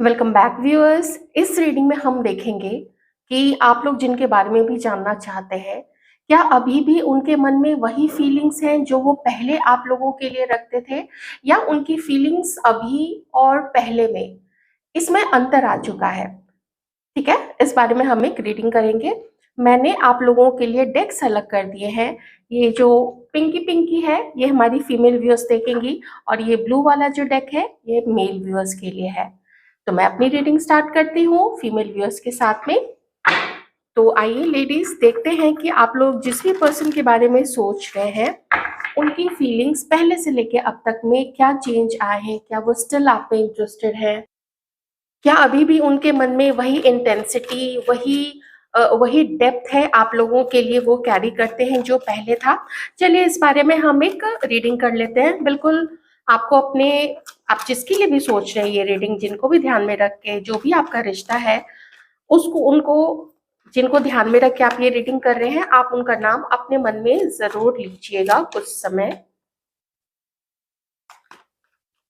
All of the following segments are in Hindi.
Welcome back viewers. इस रीडिंग में हम देखेंगे कि आप लोग जिनके बारे में भी जानना चाहते हैं, क्या अभी भी उनके मन में वही फीलिंग्स हैं जो वो पहले आप लोगों के लिए रखते थे, या उनकी फीलिंग्स अभी और पहले में इसमें अंतर आ चुका है। ठीक है, इस बारे में हम एक रीडिंग करेंगे। मैंने आप लोगों के लिए डेक्स अलग कर दिए हैं। ये जो पिंकी पिंकी है ये हमारी फीमेल व्यूअर्स देखेंगी, और ये ब्लू वाला जो डेक है ये मेल व्यूअर्स के लिए है। तो मैं अपनी रीडिंग स्टार्ट करती हूँ फीमेल व्यूअर्स के साथ में। तो आइए लेडीज, देखते हैं कि आप लोग जिस भी पर्सन के बारे में सोच रहे हैं उनकी फीलिंग्स पहले से लेके अब तक में क्या चेंज आए हैं। क्या वो स्टिल आप पे इंटरेस्टेड है? क्या अभी भी उनके मन में वही इंटेंसिटी, वही डेप्थ है आप लोगों के लिए वो कैरी करते हैं जो पहले था? चलिए इस बारे में हम एक रीडिंग कर लेते हैं। बिल्कुल आपको अपने, आप जिसके लिए भी सोच रहे हैं ये रीडिंग, जिनको भी ध्यान में रख के, जो भी आपका रिश्ता है उसको, उनको, जिनको ध्यान में रख के आप ये रीडिंग कर रहे हैं, आप उनका नाम अपने मन में जरूर लीजिएगा कुछ समय।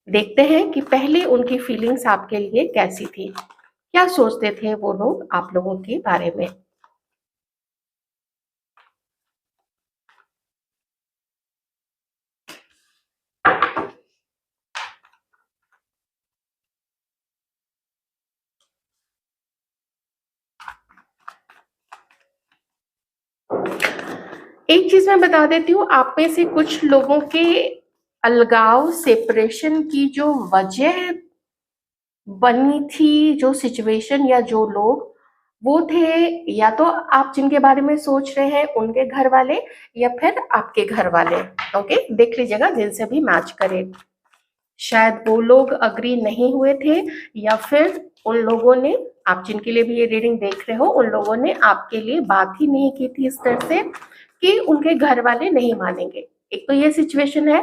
देखते हैं कि पहले उनकी फीलिंग्स आपके लिए कैसी थी, क्या सोचते थे वो लोग आप लोगों के बारे में। एक चीज मैं बता देती हूँ, आप में से कुछ लोगों के अलगाव, सेपरेशन की जो वजह बनी थी, जो सिचुएशन या जो लोग, वो थे या तो आप जिनके बारे में सोच रहे हैं उनके घर वाले, या फिर आपके घर वाले। ओके, देख लीजिएगा जिनसे भी मैच करे। शायद वो लोग अग्री नहीं हुए थे, या फिर उन लोगों ने, आप जिनके लिए भी ये रीडिंग देख रहे हो, उन लोगों ने आपके लिए बात ही नहीं की थी इस तरह से कि उनके घर वाले नहीं मानेंगे। एक तो ये सिचुएशन है।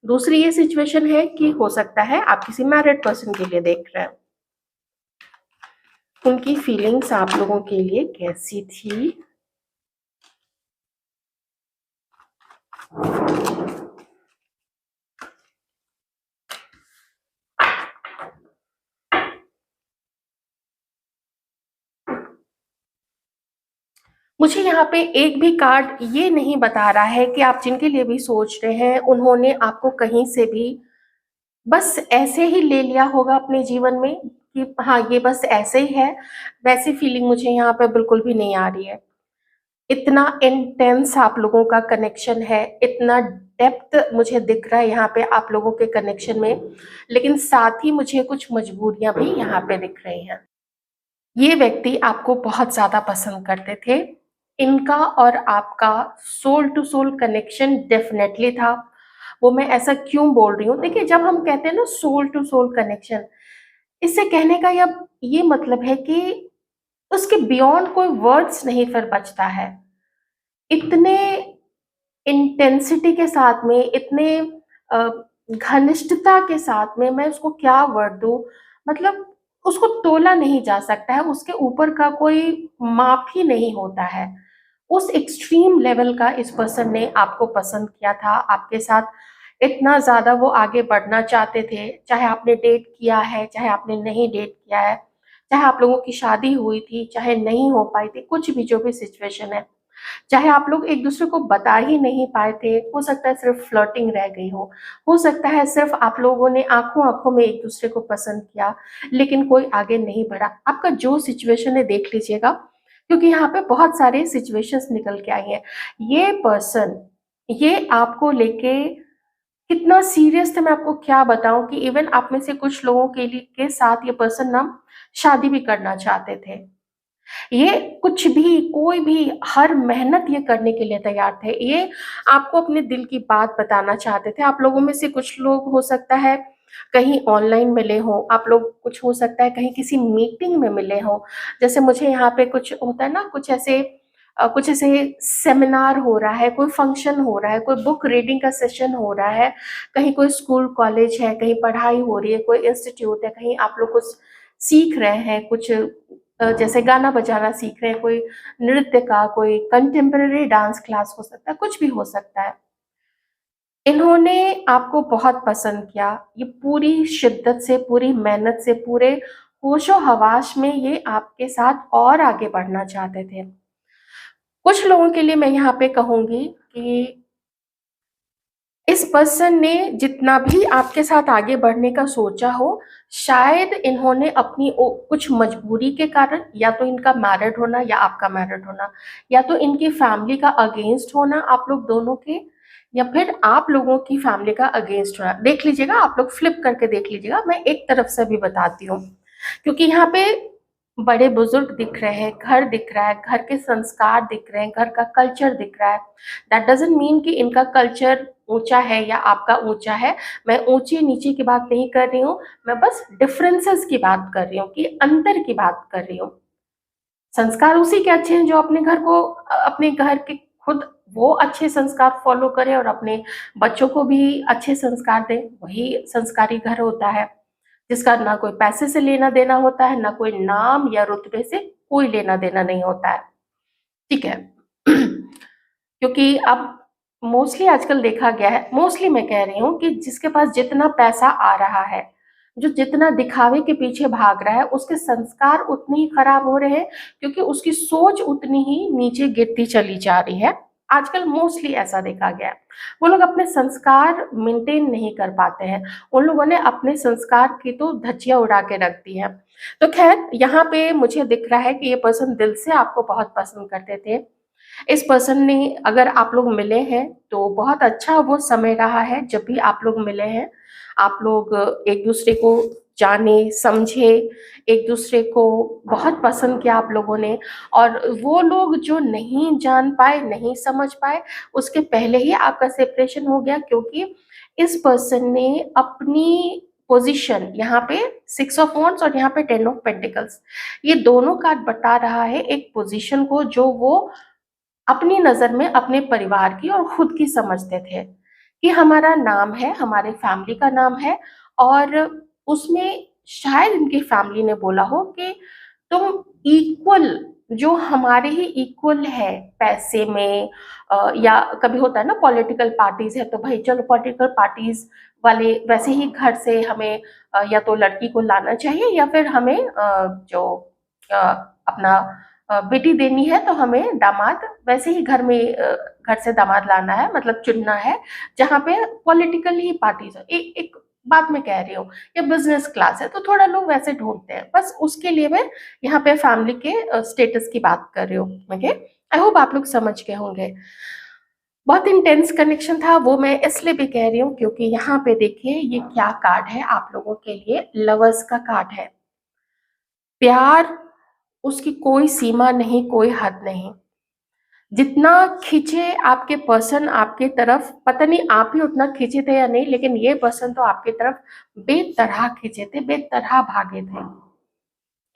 दूसरी ये सिचुएशन है कि हो सकता है आप किसी मैरिड पर्सन के लिए देख रहे हैं। उनकी फीलिंग्स आप लोगों के लिए कैसी थी? मुझे यहाँ पे एक भी कार्ड ये नहीं बता रहा है कि आप जिनके लिए भी सोच रहे हैं उन्होंने आपको कहीं से भी बस ऐसे ही ले लिया होगा अपने जीवन में कि हाँ ये बस ऐसे ही है। वैसी फीलिंग मुझे यहाँ पे बिल्कुल भी नहीं आ रही है। इतना इंटेंस आप लोगों का कनेक्शन है, इतना डेप्थ मुझे दिख रहा है यहाँ पे आप लोगों के कनेक्शन में, लेकिन साथ ही मुझे कुछ मजबूरियां भी यहाँ पे दिख रही हैं। ये व्यक्ति आपको बहुत ज्यादा पसंद करते थे। इनका और आपका soul to soul connection definitely था। वो मैं ऐसा क्यों बोल रही हूँ, देखिए जब हम कहते हैं ना सोल टू सोल कनेक्शन, इससे कहने का ये मतलब है कि उसके बियॉन्ड कोई वर्ड्स नहीं फिर बचता है। इतने इंटेंसिटी के साथ में, इतने अ, घनिष्ठता के साथ में, मैं उसको क्या वर्ड दूं, मतलब उसको तोला नहीं जा सकता है, उसके ऊपर का कोई माप ही नहीं होता है। उस एक्सट्रीम लेवल का इस पर्सन ने आपको पसंद किया था, आपके साथ इतना ज्यादा वो आगे बढ़ना चाहते थे। चाहे आपने डेट किया है, चाहे आपने नहीं डेट किया है, चाहे आप लोगों की शादी हुई थी, चाहे नहीं हो पाई थी, कुछ भी जो भी सिचुएशन है, चाहे आप लोग एक दूसरे को बता ही नहीं पाए थे, हो सकता है सिर्फ फ्लर्टिंग रह गई हो सकता है सिर्फ आप लोगों ने आंखों आंखों में एक दूसरे को पसंद किया, लेकिन कोई आगे नहीं बढ़ा। आपका जो सिचुएशन है देख लीजिएगा, क्योंकि यहाँ पे बहुत सारे सिचुएशंस निकल के आई हैं। ये पर्सन, ये आपको लेके कितना सीरियस था मैं आपको क्या बताऊं, कि इवन आप में से कुछ लोगों के लिए के साथ ये पर्सन ना शादी भी करना चाहते थे। ये कुछ भी, कोई भी, हर मेहनत ये करने के लिए तैयार थे। ये आपको अपने दिल की बात बताना चाहते थे। आप लोगों में से कुछ लोग हो सकता है कहीं ऑनलाइन मिले हो, आप लोग कुछ हो सकता है कहीं किसी मीटिंग में मिले हो। जैसे मुझे यहाँ पे कुछ होता है ना, कुछ ऐसे सेमिनार हो रहा है, कोई फंक्शन हो रहा है, कोई बुक रीडिंग का सेशन हो रहा है, कहीं कोई स्कूल कॉलेज है, कहीं पढ़ाई हो रही है, कोई इंस्टीट्यूट है, कहीं आप लोग कुछ सीख रहे हैं, कुछ जैसे गाना बजाना सीख रहे हैं, कोई नृत्य का, कोई कंटेम्पररी डांस क्लास हो सकता है, कुछ भी हो सकता है। इन्होंने आपको बहुत पसंद किया। ये पूरी शिद्दत से, पूरी मेहनत से, पूरे होशो-हवास में ये आपके साथ और आगे बढ़ना चाहते थे। कुछ लोगों के लिए मैं यहाँ पे कहूँगी कि इस पर्सन ने जितना भी आपके साथ आगे बढ़ने का सोचा हो, शायद इन्होंने अपनी कुछ मजबूरी के कारण, या तो इनका मैरिड होना या आपका मैरिड होना, या तो इनकी फैमिली का अगेंस्ट होना आप लोग दोनों के, या फिर आप लोगों की फैमिली का अगेंस्ट होना। देख लीजिएगा, आप लोग फ्लिप करके देख लीजिएगा, मैं एक तरफ से भी बताती हूँ। क्योंकि यहाँ पे बड़े बुजुर्ग दिख रहे हैं, घर दिख रहा है, घर के संस्कार दिख रहे हैं, घर का कल्चर दिख रहा है। दैट डजंट मीन कि इनका कल्चर ऊंचा है या आपका ऊंचा है। मैं ऊंचे नीचे की बात नहीं कर रही हूँ, मैं बस डिफरेंसेस की बात कर रही हूँ, कि अंतर की बात कर रही हूँ। संस्कार उसी के अच्छे हैं जो अपने घर को, अपने घर के खुद वो अच्छे संस्कार फॉलो करे और अपने बच्चों को भी अच्छे संस्कार दे। वही संस्कारी घर होता है, जिसका ना कोई पैसे से लेना देना होता है, ना कोई नाम या रुतबे से कोई लेना देना नहीं होता है। ठीक है। क्योंकि अब मोस्टली आजकल देखा गया है, मोस्टली मैं कह रही हूँ, कि जिसके पास जितना पैसा आ रहा है, जो जितना दिखावे के पीछे भाग रहा है, उसके संस्कार उतने ही खराब हो रहे हैं, क्योंकि उसकी सोच उतनी ही नीचे गिरती चली जा रही है। आजकल मोस्टली ऐसा देखा गया है। वो लोग अपने संस्कार मेंटेन नहीं कर पाते हैं, उन लोगों ने अपने संस्कार की तो धज्जियां उड़ा के रख दी है। तो खैर, यहाँ पे मुझे दिख रहा है कि ये पर्सन दिल से आपको बहुत पसंद करते थे। इस पर्सन ने, अगर आप लोग मिले हैं तो बहुत अच्छा वो समय रहा है। जब भी आप लोग मिले हैं, आप लोग एक दूसरे को जाने समझे, एक दूसरे को बहुत पसंद किया आप लोगों ने। और वो लोग जो नहीं जान पाए, नहीं समझ पाए, उसके पहले ही आपका सेपरेशन हो गया, क्योंकि इस पर्सन ने अपनी पोजीशन, यहाँ पे 6 ऑफ वॉन्ड्स और यहाँ पे 10 ऑफ पेंटिकल्स, ये दोनों कार्ड बता रहा है एक पोजीशन को जो वो अपनी नज़र में अपने परिवार की और खुद की समझते थे, कि हमारा नाम है, हमारे फैमिली का नाम है। और उसमें शायद इनकी फैमिली ने बोला हो कि तुम इक्वल, जो हमारे ही इक्वल है पैसे में, या कभी होता है ना पॉलिटिकल पार्टीज है, तो भाई चलो पॉलिटिकल पार्टीज वाले वैसे ही घर से हमें या तो लड़की को लाना चाहिए, या फिर हमें जो अपना बेटी देनी है तो हमें दामाद वैसे ही घर में, घर से दामाद लाना है, मतलब चुनना है जहाँ पे पॉलिटिकल ही पार्टीज हो। एक बात मैं कह रही हूँ, या बिजनेस क्लास है तो थोड़ा लोग वैसे ढूंढते हैं, बस उसके लिए मैं यहाँ पे फैमिली के स्टेटस की बात कर रही हूँ। ओके, आई होप आप लोग समझ गए होंगे। बहुत इंटेंस कनेक्शन था, वो मैं इसलिए भी कह रही हूँ क्योंकि यहाँ पे देखिए ये क्या कार्ड है आप लोगों के लिए, लवर्स का कार्ड है। प्यार, उसकी कोई सीमा नहीं, कोई हद नहीं। जितना खींचे आपके पर्सन आपके तरफ, पता नहीं आप ही उतना खींचे थे या नहीं, लेकिन ये पर्सन तो आपके तरफ बेतरह खींचे थे, बेतरह भागे थे।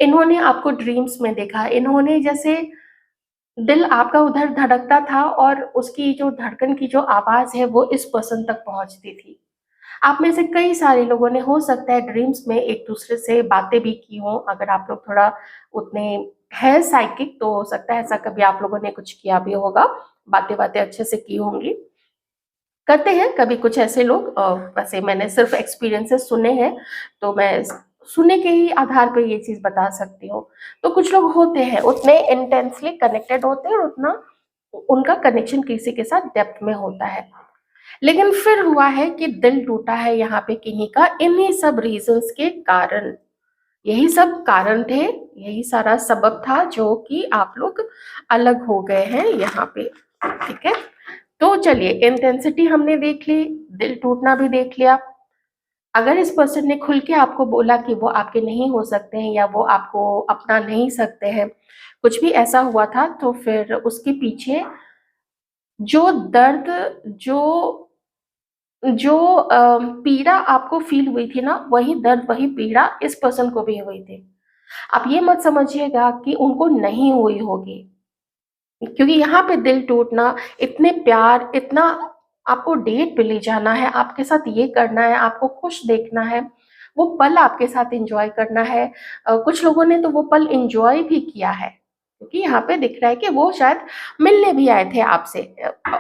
इन्होंने आपको ड्रीम्स में देखा, इन्होंने जैसे दिल आपका उधर धड़कता था और उसकी जो धड़कन की जो आवाज है वो इस पर्सन तक पहुंचती थी। आप में से कई सारे लोगों ने हो सकता है ड्रीम्स में एक दूसरे से बातें भी की हों। अगर आप लोग थोड़ा उतने है साइकिक तो हो सकता है ऐसा कभी आप लोगों ने कुछ किया भी होगा, बातें बातें अच्छे से की होंगी। करते हैं कभी कुछ ऐसे लोग, वैसे मैंने सिर्फ एक्सपीरियंसेस सुने हैं, तो मैं सुने के ही आधार पे ये चीज बता सकती हूँ। तो कुछ लोग होते हैं उतने इंटेंसली कनेक्टेड होते हैं और उतना उनका कनेक्शन किसी के साथ डेप्थ में होता है। लेकिन फिर हुआ है कि दिल टूटा है यहाँ पे किन्हीं का, इन्हीं सब रीजंस के कारण। यही सब कारण थे, यही सारा सबब था जो कि आप लोग अलग हो गए हैं यहाँ पे। ठीक है, तो चलिए इंटेंसिटी हमने देख ली, दिल टूटना भी देख लिया। अगर इस पर्सन ने खुल के आपको बोला कि वो आपके नहीं हो सकते हैं या वो आपको अपना नहीं सकते हैं, कुछ भी ऐसा हुआ था, तो फिर उसके पीछे जो दर्द, जो जो पीड़ा आपको फील हुई थी ना, वही दर्द वही पीड़ा इस पर्सन को भी हुई थी। आप ये मत समझिएगा कि उनको नहीं हुई होगी, क्योंकि यहाँ पे दिल टूटना, इतने प्यार, इतना आपको डेट पे ले जाना है, आपके साथ ये करना है, आपको खुश देखना है, वो पल आपके साथ एंजॉय करना है। कुछ लोगों ने तो वो पल एंजॉय भी किया है, क्योंकि यहाँ पे दिख रहा है कि वो शायद मिलने भी आए थे आपसे,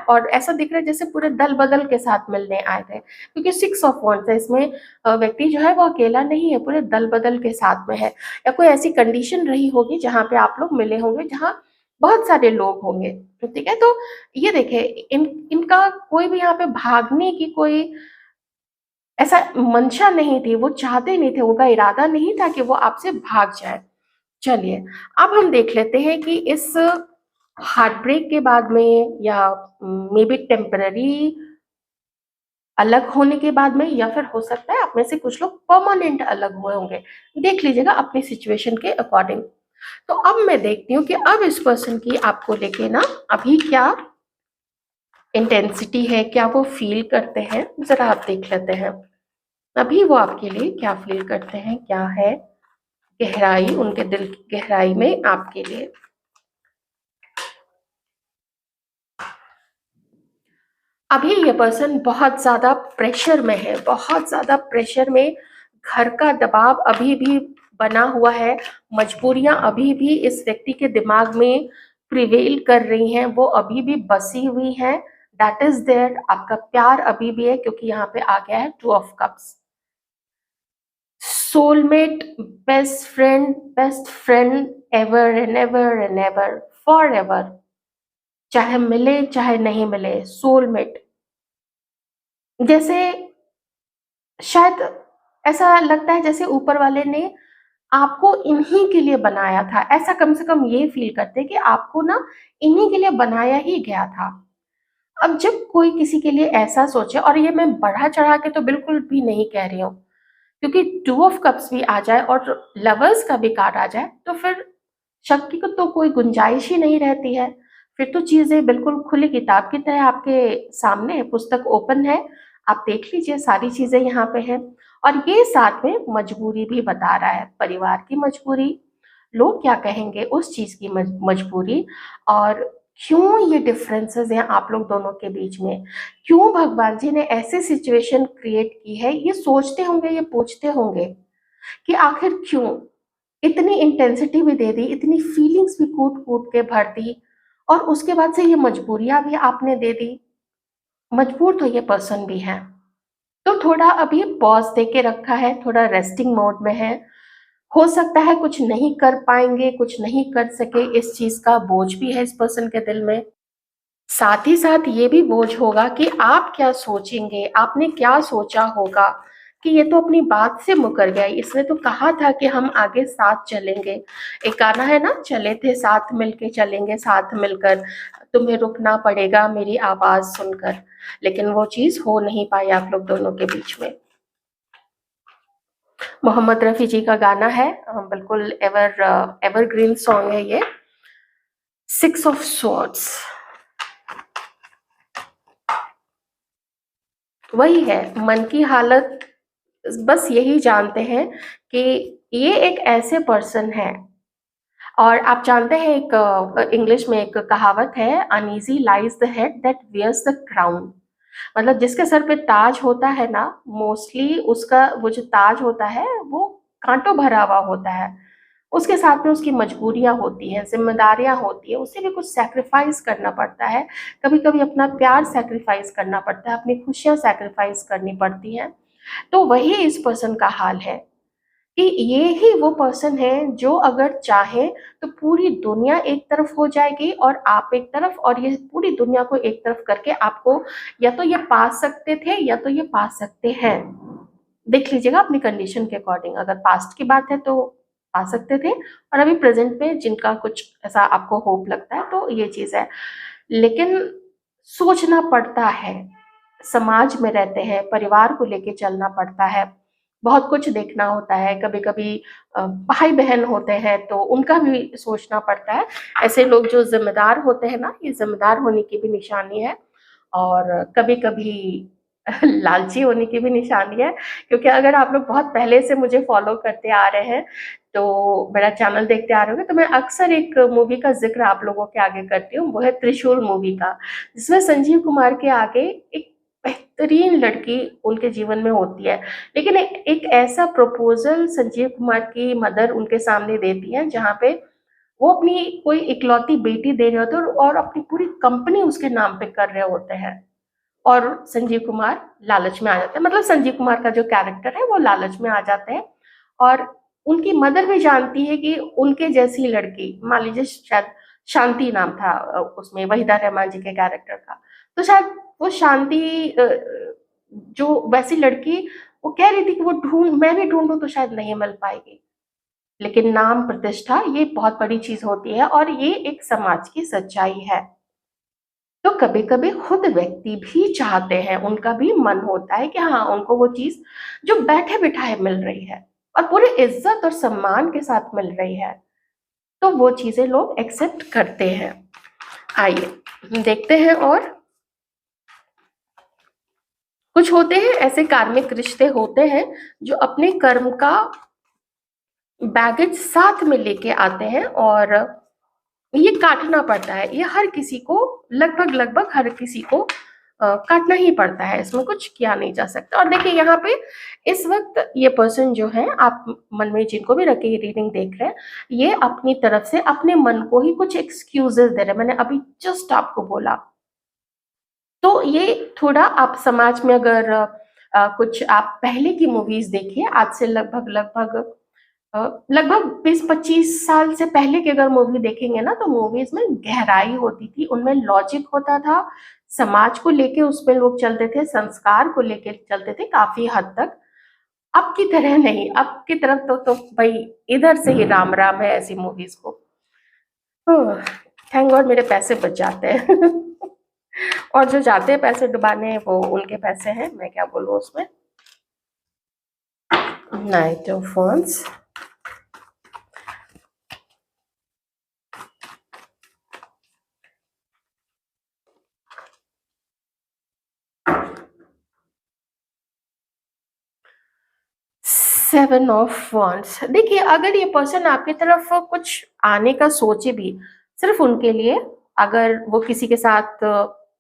और ऐसा दिख रहा है जैसे पूरे दल-बदल के साथ मिलने आए थे, क्योंकि 6 ऑफ वांड्स है इसमें। व्यक्ति जो है वो अकेला नहीं है, पूरे दल-बदल के साथ में है, या कोई ऐसी कंडीशन रही होगी जहाँ पे आप लोग मिले होंगे, जहाँ बहुत सारे लोग होंगे, ठीक है? तो ये देखिए इनका कोई भी यहाँ पे भागने की कोई ऐसा मंशा नहीं थी, वो चाहते नहीं थे, उनका इरादा नहीं था कि वो आपसे भाग जाएँ। चलिए, अब हम देख लेते हैं कि इस हार्ट ब्रेक के बाद में, या मे बी टेम्पररी अलग होने के बाद में, या फिर हो सकता है आप में से कुछ लोग परमानेंट अलग हुए होंगे। देख लीजिएगा अपनी सिचुएशन के अकॉर्डिंग। तो अब मैं देखती हूँ कि अब इस पर्सन की आपको लेके ना अभी क्या इंटेंसिटी है, क्या वो फ़ील करते हैं, ज़रा आप देख लेते हैं। अभी वो आपके लिए क्या फ़ील करते हैं, क्या है गहराई उनके दिल की गहराई में आपके लिए। अभी ये पर्सन बहुत ज़्यादा प्रेशर में है, बहुत ज़्यादा प्रेशर में, घर का दबाव अभी भी बना हुआ है, मजबूरियाँ अभी भी इस व्यक्ति के दिमाग में प्रिवेल कर रही हैं, वो अभी भी बसी हुई हैं, दैट इज़ देयर। आपका प्यार अभी भी है, क्योंकि यहाँ पे आ गया है 2 of cups. Soulmate, best friend ever and ever and ever, forever, चाहे मिले चाहे नहीं मिले, सोलमेट। जैसे शायद ऐसा लगता है जैसे ऊपर वाले ने आपको इन्हीं के लिए बनाया था, ऐसा कम से कम ये फ़ील करते हैं कि आपको ना इन्हीं के लिए बनाया ही गया था। अब जब कोई किसी के लिए ऐसा सोचे, और ये मैं बढ़ा-चढ़ा के तो बिल्कुल भी नहीं कह रही हूँ, क्योंकि 2 ऑफ कप्स भी आ जाए और लवर्स का भी कार्ड आ जाए, तो फिर शक की तो कोई गुंजाइश ही नहीं रहती है। फिर तो चीज़ें बिल्कुल खुली किताब की तरह आपके सामने है, पुस्तक ओपन है, आप देख लीजिए सारी चीज़ें यहाँ पे हैं। और ये साथ में मजबूरी भी बता रहा है, परिवार की मजबूरी, लोग क्या कहेंगे उस चीज़ की मजबूरी, और क्यों ये डिफरेंसेस हैं आप लोग दोनों के बीच में, क्यों भगवान जी ने ऐसी सिचुएशन क्रिएट की है, ये सोचते होंगे, ये पूछते होंगे कि आखिर क्यों? इतनी इंटेंसिटी भी दे दी, इतनी फीलिंग्स भी कूट-कूट के भर दी, और उसके बाद से ये मजबूरियाँ भी आपने दे दी। मजबूर तो ये पर्सन भी है। तो थोड़ा अभी पॉज़ दे के रखा है, थोड़ा रेस्टिंग मोड में है। हो सकता है कुछ नहीं कर पाएँगे, कुछ नहीं कर सके, इस चीज़ का बोझ भी है इस पर्सन के दिल में। साथ ही साथ ये भी बोझ होगा कि आप क्या सोचेंगे, आपने क्या सोचा होगा कि ये तो अपनी बात से मुकर गया, इसने तो कहा था कि हम आगे साथ चलेंगे। एक गाना है ना, चले थे साथ मिलके चलेंगे साथ मिलकर, तुम्हें रुकना पड़ेगा मेरी आवाज़ सुनकर। लेकिन वो चीज़ हो नहीं पाई आप लोग दोनों के बीच में। मोहम्मद रफ़ी जी का गाना है, बिल्कुल एवरग्रीन सॉन्ग है ये, 6 ऑफ स्वॉर्ड्स। वही है, मन की हालत बस यही जानते हैं कि ये एक ऐसे पर्सन है, और आप जानते हैं एक इंग्लिश में एक कहावत है, uneasy lies the head that wears the crown. मतलब जिसके सर पे ताज होता है ना, मोस्टली उसका वो जो ताज होता है वो काँटों भरा हुआ होता है। उसके साथ में उसकी मजबूरियाँ होती हैं, ज़िम्मेदारियाँ होती हैं, उसे भी कुछ सैक्रिफ़ाइस करना पड़ता है। कभी-कभी अपना प्यार सैक्रिफ़ाइस करना पड़ता है, अपनी खुशियाँ सैक्रिफ़ाइस करनी पड़ती हैं। तो वही इस पर्सन का हाल है कि ये ही वो पर्सन है जो अगर चाहे तो पूरी दुनिया एक तरफ हो जाएगी और आप एक तरफ, और ये पूरी दुनिया को एक तरफ करके आपको या तो ये पा सकते थे या तो ये पा सकते हैं। देख लीजिएगा अपनी कंडीशन के अकॉर्डिंग, अगर पास्ट की बात है तो पा सकते थे, और अभी प्रेज़ेंट में जिनका कुछ ऐसा आपको होप लगता है तो ये चीज़ है। लेकिन सोचना पड़ता है, समाज में रहते हैं, परिवार को लेके चलना पड़ता है, बहुत कुछ देखना होता है, कभी-कभी भाई-बहन होते हैं तो उनका भी सोचना पड़ता है। ऐसे लोग जो ज़िम्मेदार होते हैं ना, ये ज़िम्मेदार होने की भी निशानी है, और कभी-कभी लालची होने की भी निशानी है, क्योंकि अगर आप लोग बहुत पहले से मुझे फ़ॉलो करते आ रहे हैं, तो मेरा चैनल देखते आ रहे होंगे, तो मैं अक्सर एक मूवी का ज़िक्र आप लोगों के आगे करती हूँ, वो है त्रिशूल मूवी का, जिसमें संजीव कुमार के आगे एक बेहतरीन लड़की उनके जीवन में होती है। लेकिन एक ऐसा प्रपोज़ल संजीव कुमार की मदर उनके सामने देती हैं, जहाँ पे वो अपनी कोई इकलौती बेटी दे रहे होते हैं और अपनी पूरी कंपनी उसके नाम पे कर रहे होते हैं। और संजीव कुमार लालच में आ जाते हैं, मतलब संजीव कुमार का जो कैरेक्टर है वो लालच में आ जाते हैं। और उनकी मदर भी जानती है कि उनके जैसी लड़की, मान लीजिए शायद शांति नाम था उसमें वहीदा रहमान जी के कैरेक्टर का, तो शायद वो शांति जो वैसी लड़की, वो कह रही थी कि वो मैं भी ढूंढूं तो शायद नहीं मिल पाएगी। लेकिन नाम प्रतिष्ठा ये बहुत बड़ी चीज होती है और ये एक समाज की सच्चाई है। तो कभी कभी खुद व्यक्ति भी चाहते हैं, उनका भी मन होता है कि हाँ उनको वो चीज जो बैठे बिठाए मिल रही है और पूरे इज्जत और सम्मान के साथ मिल रही है, तो वो चीजें लोग एक्सेप्ट करते हैं। आइए देखते हैं। और कुछ होते हैं ऐसे कार्मिक रिश्ते होते हैं जो अपने कर्म का बैगेज साथ में लेके आते हैं और ये काटना पड़ता है। ये हर किसी को, लगभग लगभग हर किसी को काटना ही पड़ता है, इसमें कुछ किया नहीं जा सकता। और देखिए यहाँ पे इस वक्त ये पर्सन जो है, आप मन में जिनको भी रखे रीडिंग देख रहे हैं, ये अपनी तरफ से अपने मन को ही कुछ एक्सक्यूजेस दे रहे हैं। मैंने अभी जस्ट आपको बोला, तो ये थोड़ा आप समाज में अगर कुछ आप पहले की मूवीज देखिए, आज से लगभग लगभग लगभग 20-25 साल से पहले की अगर मूवी देखेंगे ना, तो मूवीज में गहराई होती थी, उनमें लॉजिक होता था, समाज को लेके उसमें लोग चलते थे, संस्कार को लेके चलते थे काफी हद तक। अब की तरह नहीं, अब की तरफ तो भाई इधर से ही राम राम है ऐसी मूवीज को। थैंक गॉड मेरे पैसे बच जाते हैं और जो जाते हैं पैसे डुबाने वो उनके पैसे हैं, मैं क्या बोलूँ उसमें। Night of wands, seven of wands. देखिए अगर ये पर्सन आपकी तरफ कुछ आने का सोचे भी, सिर्फ उनके लिए, अगर वो किसी के साथ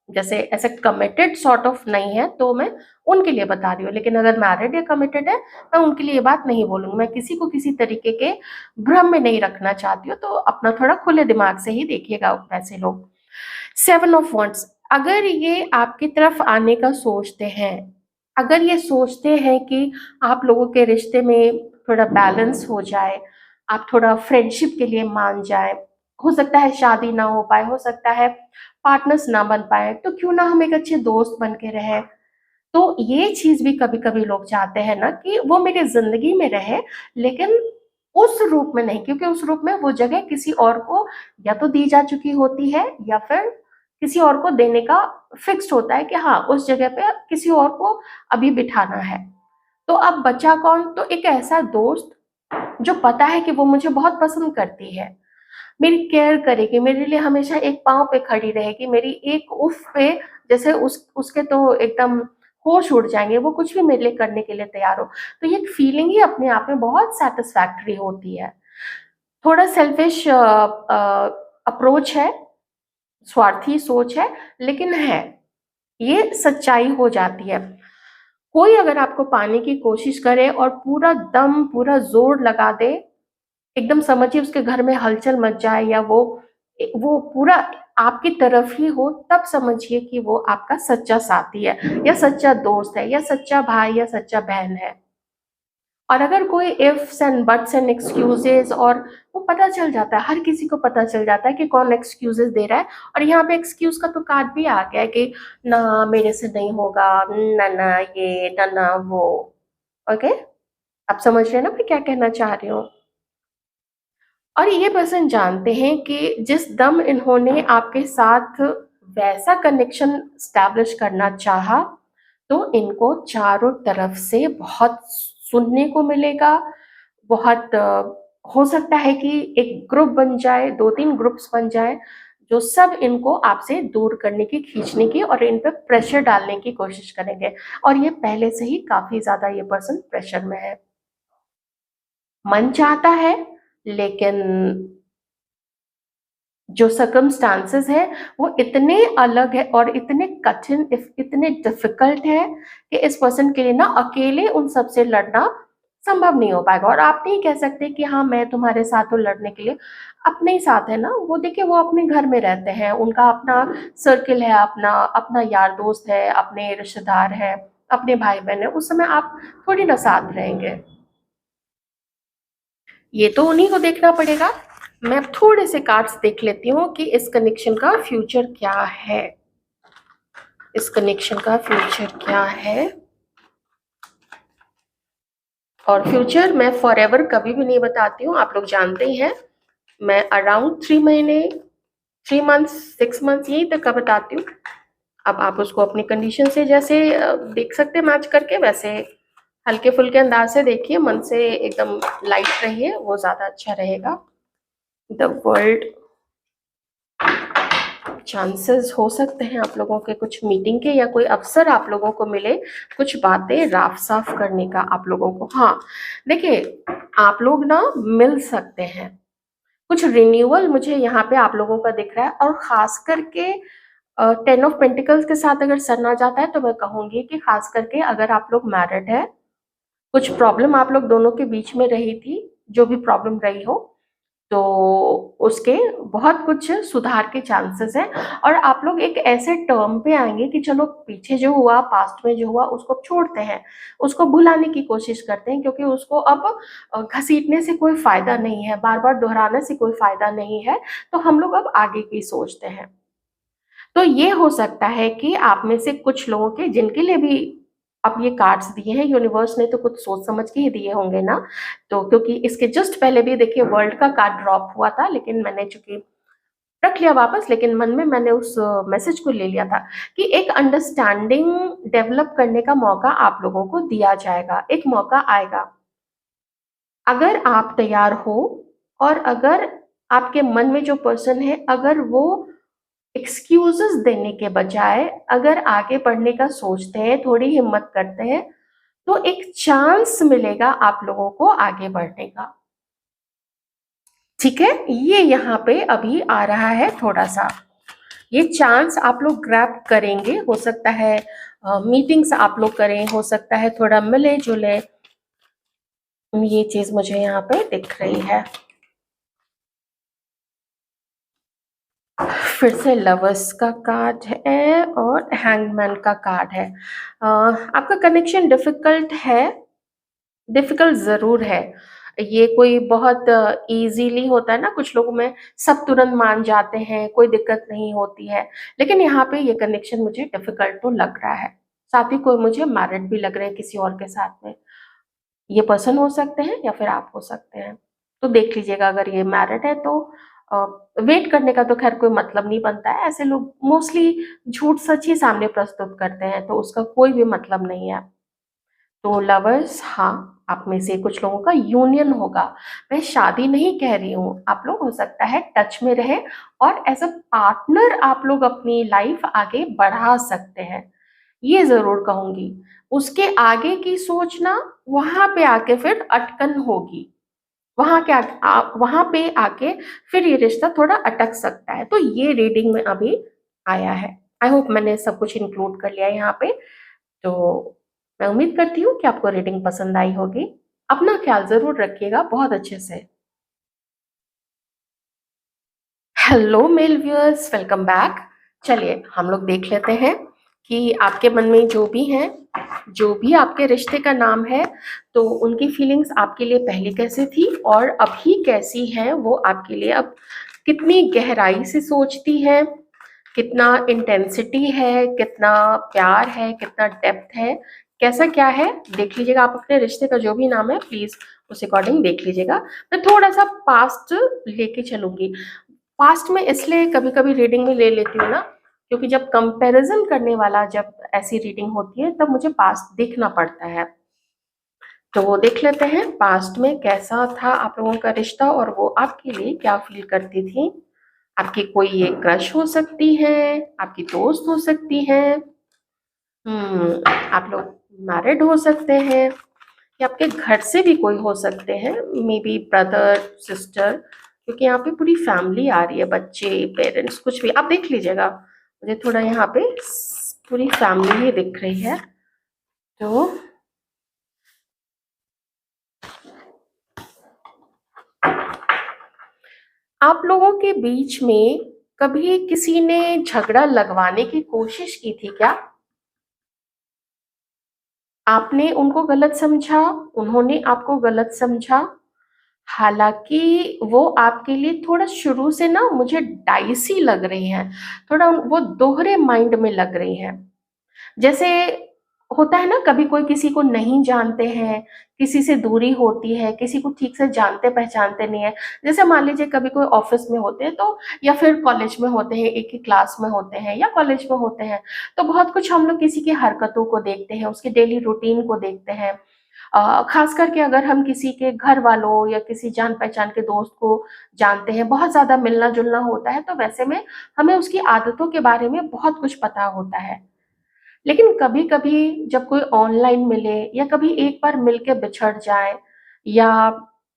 जैसे ऐसे कमिटेड सॉर्ट ऑफ नहीं है तो मैं उनके लिए बता रही हूँ, लेकिन अगर मैरिड या कमिटेड है मैं उनके लिए ये बात नहीं बोलूंगी। मैं किसी को किसी तरीके के भ्रम में नहीं रखना चाहती हूँ, तो अपना थोड़ा खुले दिमाग से ही देखिएगा वैसे लोग। सेवन ऑफ वांड्स, अगर ये आपकी तरफ आने का सोचते हैं, अगर ये सोचते हैं कि आप लोगों के रिश्ते में थोड़ा बैलेंस हो जाए, आप थोड़ा फ्रेंडशिप के लिए मान जाए, हो सकता है शादी ना हो पाए, हो सकता है पार्टनर्स ना बन पाए, तो क्यों ना हम एक अच्छे दोस्त बन के रहे। तो ये चीज भी कभी कभी लोग चाहते हैं ना कि वो मेरे जिंदगी में रहे, लेकिन उस रूप में नहीं, क्योंकि उस रूप में वो जगह किसी और को या तो दी जा चुकी होती है या फिर किसी और को देने का फिक्स्ड होता है कि हाँ उस जगह पे किसी और को अभी बिठाना है। तो अब बचा कौन, तो एक ऐसा दोस्त जो पता है कि वो मुझे बहुत पसंद करती है, मेरी केयर करेगी, मेरे लिए हमेशा एक पाँव पे खड़ी रहेगी, मेरी एक उफ पे जैसे उसके तो एकदम होश उड़ जाएंगे, वो कुछ भी मेरे लिए करने के लिए तैयार हो। तो ये फीलिंग ही अपने आप में बहुत सेटिस्फैक्टरी होती है। थोड़ा सेल्फिश अप्रोच है, स्वार्थी सोच है, लेकिन है, ये सच्चाई हो जाती है। कोई अगर आपको पाने की कोशिश करे और पूरा दम पूरा जोर लगा दे, एकदम समझिए उसके घर में हलचल मच जाए, या वो पूरा आपकी तरफ ही हो, तब समझिए कि वो आपका सच्चा साथी है या सच्चा दोस्त है या सच्चा भाई या सच्चा बहन है। और अगर कोई ifs and buts and excuses, और वो पता चल जाता है, हर किसी को पता चल जाता है कि कौन एक्सक्यूजेस दे रहा है। और यहाँ पे एक्सक्यूज का तो कार्ड भी आ गया है कि ना मेरे से नहीं होगा, ना ना ये, ना ना वो। ओके, आप समझ रहे हैं ना मैं क्या कहना चाह रही हूँ। और ये पर्सन जानते हैं कि जिस दम इन्होंने आपके साथ वैसा कनेक्शन स्टैब्लिश करना चाहा, तो इनको चारों तरफ से बहुत सुनने को मिलेगा। बहुत हो सकता है कि एक ग्रुप बन जाए, 2-3 ग्रुप्स बन जाए, जो सब इनको आपसे दूर करने की, खींचने की और इन पे प्रेशर डालने की कोशिश करेंगे। और ये पहले से ही काफी ज्यादा ये पर्सन प्रेशर में है। मन चाहता है, लेकिन जो सर्कमस्टांसेस है वो इतने अलग है और इतने कठिन, इतने डिफिकल्ट है कि इस पर्सन के लिए ना अकेले उन सबसे लड़ना संभव नहीं हो पाएगा। और आप नहीं कह सकते कि हाँ मैं तुम्हारे साथ हूँ लड़ने के लिए, अपने ही साथ है ना वो। देखिए वो अपने घर में रहते हैं, उनका अपना सर्किल है, अपना अपना यार दोस्त है, अपने रिश्तेदार है, अपने भाई बहन है, उस समय आप थोड़ी ना साथ रहेंगे। ये तो उन्हीं को देखना पड़ेगा। मैं अब थोड़े से कार्ड्स देख लेती हूँ कि इस कनेक्शन का फ्यूचर क्या है। इस कनेक्शन का फ्यूचर क्या है। और फ्यूचर मैं फॉरएवर कभी भी नहीं बताती हूँ, आप लोग जानते ही हैं। मैं अराउंड 3 महीने, 3 मंथ्स, 6 मंथ्स यही तक का बताती हूँ। अब आप उसको अपनी कंडीशन से जैसे देख सकते हैं मैच करके, वैसे हल्के फुल्के अंदाज से देखिए, मन से एकदम लाइट रहिए, वो ज्यादा अच्छा रहेगा। द वर्ल्ड, चांसेस हो सकते हैं आप लोगों के कुछ मीटिंग के या कोई अवसर आप लोगों को मिले, कुछ बातें राफ साफ करने का आप लोगों को। हाँ देखिए आप लोग ना मिल सकते हैं, कुछ रिन्यूअल मुझे यहाँ पे आप लोगों का दिख रहा है। और खास करके 10 ऑफ पेंटिकल्स के साथ अगर सन आ जाता है तो मैं कहूंगी कि खास करके अगर आप लोग मैरिड है, कुछ प्रॉब्लम आप लोग दोनों के बीच में रही थी, जो भी प्रॉब्लम रही हो, तो उसके बहुत कुछ सुधार के चांसेस हैं। और आप लोग एक ऐसे टर्म पे आएंगे कि चलो पीछे जो हुआ, पास्ट में जो हुआ उसको छोड़ते हैं, उसको भुलाने की कोशिश करते हैं, क्योंकि उसको अब घसीटने से कोई फायदा नहीं है, बार बार दोहराने से कोई फायदा नहीं है। तो हम लोग अब आगे की सोचते हैं। तो ये हो सकता है कि आप में से कुछ लोगों के, जिनके लिए भी अब ये कार्ड्स दिए हैं, यूनिवर्स ने तो कुछ सोच समझ के ही दिए होंगे ना। तो क्योंकि इसके जस्ट पहले भी देखिए वर्ल्ड का कार्ड ड्रॉप हुआ था, लेकिन मैंने चूंकि रख लिया वापस, लेकिन मन में मैंने उस मैसेज को ले लिया था कि एक अंडरस्टैंडिंग डेवलप करने का मौका आप लोगों को दिया जाएगा, एक मौका आएगा अगर आप तैयार हो। और अगर आपके मन में जो पर्सन है, अगर वो एक्सक्यूजेस देने के बजाय अगर आगे बढ़ने का सोचते हैं, थोड़ी हिम्मत करते हैं, तो एक चांस मिलेगा आप लोगों को आगे बढ़ने का। ठीक है, ये यहाँ पे अभी आ रहा है थोड़ा सा, ये चांस आप लोग ग्रैब करेंगे। हो सकता है मीटिंग्स आप लोग करें, हो सकता है थोड़ा मिले जुले, ये चीज मुझे यहाँ पे दिख रही है। फिर से लवर्स का कार्ड है और हैंगमैन का कार्ड है। आपका कनेक्शन डिफिकल्ट है, डिफिकल्ट जरूर है। ये कोई बहुत इजीली होता है ना, कुछ लोगों में सब तुरंत मान जाते हैं, कोई दिक्कत नहीं होती है, लेकिन यहाँ पे ये कनेक्शन मुझे डिफिकल्ट तो लग रहा है। साथ ही कोई मुझे मैरिड भी लग रहे हैं किसी और के साथ में। ये पर्सन हो सकते हैं या फिर आप हो सकते हैं, तो देख लीजिएगा। अगर ये मैरिड है तो वेट करने का तो खैर कोई मतलब नहीं बनता है, ऐसे लोग मोस्टली झूठ सच ही सामने प्रस्तुत करते हैं, तो उसका कोई भी मतलब नहीं है। तो लवर्स, हाँ आप में से कुछ लोगों का यूनियन होगा। मैं शादी नहीं कह रही हूँ, आप लोग हो सकता है टच में रहे और एज अ पार्टनर आप लोग अपनी लाइफ आगे बढ़ा सकते हैं, ये जरूर कहूंगी। उसके आगे की सोचना, वहां पे आके फिर अटकन होगी, वहां पे आके फिर ये रिश्ता थोड़ा अटक सकता है। तो ये रीडिंग में अभी आया है। आई होप मैंने सब कुछ इंक्लूड कर लिया है यहाँ पे। तो मैं उम्मीद करती हूँ कि आपको रीडिंग पसंद आई होगी। अपना ख्याल जरूर रखिएगा बहुत अच्छे से। Hello male viewers, welcome back. चलिए हम लोग देख लेते हैं कि आपके मन में जो भी है, जो भी आपके रिश्ते का नाम है, तो उनकी फीलिंग्स आपके लिए पहले कैसे थी और अभी कैसी है, वो आपके लिए अब कितनी गहराई से सोचती है, कितना इंटेंसिटी है, कितना प्यार है, कितना डेप्थ है, कैसा क्या है, देख लीजिएगा। आप अपने रिश्ते का जो भी नाम है प्लीज उस अकॉर्डिंग देख लीजिएगा। मैं थोड़ा सा पास्ट लेके चलूंगी। पास्ट में इसलिए कभी कभी रीडिंग में ले लेती हूँ ना, क्योंकि जब कंपैरिजन करने वाला, जब ऐसी रीडिंग होती है, तब मुझे पास्ट देखना पड़ता है। तो वो देख लेते हैं पास्ट में कैसा था आप लोगों का रिश्ता और वो आपके लिए क्या फील करती थी। आपकी कोई ये क्रश हो सकती है, आपकी दोस्त हो सकती है, आप लोग मैरिड हो सकते हैं, या आपके घर से भी कोई हो सकते हैं, मे बी ब्रदर सिस्टर, क्योंकि यहाँ पे पूरी फैमिली आ रही है, बच्चे पेरेंट्स कुछ भी आप देख लीजिएगा। मुझे थोड़ा यहाँ पे पूरी फैमिली ही दिख रही है। तो आप लोगों के बीच में कभी किसी ने झगड़ा लगवाने की कोशिश की थी क्या? आपने उनको गलत समझा, उन्होंने आपको गलत समझा। हालाँकि वो आपके लिए थोड़ा शुरू से ना मुझे डाइसी लग रही हैं, थोड़ा वो दोहरे माइंड में लग रही हैं। जैसे होता है ना, कभी कोई किसी को नहीं जानते हैं, किसी से दूरी होती है, किसी को ठीक से जानते पहचानते नहीं है। जैसे मान लीजिए कभी कोई ऑफिस में होते हैं तो, या फिर कॉलेज में होते हैं, एक ही क्लास में होते हैं या कॉलेज में होते हैं, तो बहुत कुछ हम लोग किसी की हरकतों को देखते हैं, उसके डेली रूटीन को देखते हैं। खास करके अगर हम किसी के घर वालों या किसी जान पहचान के दोस्त को जानते हैं, बहुत ज्यादा मिलना जुलना होता है, तो वैसे में हमें उसकी आदतों के बारे में बहुत कुछ पता होता है। लेकिन कभी-कभी जब कोई ऑनलाइन मिले या कभी एक बार मिल के बिछड़ जाए, या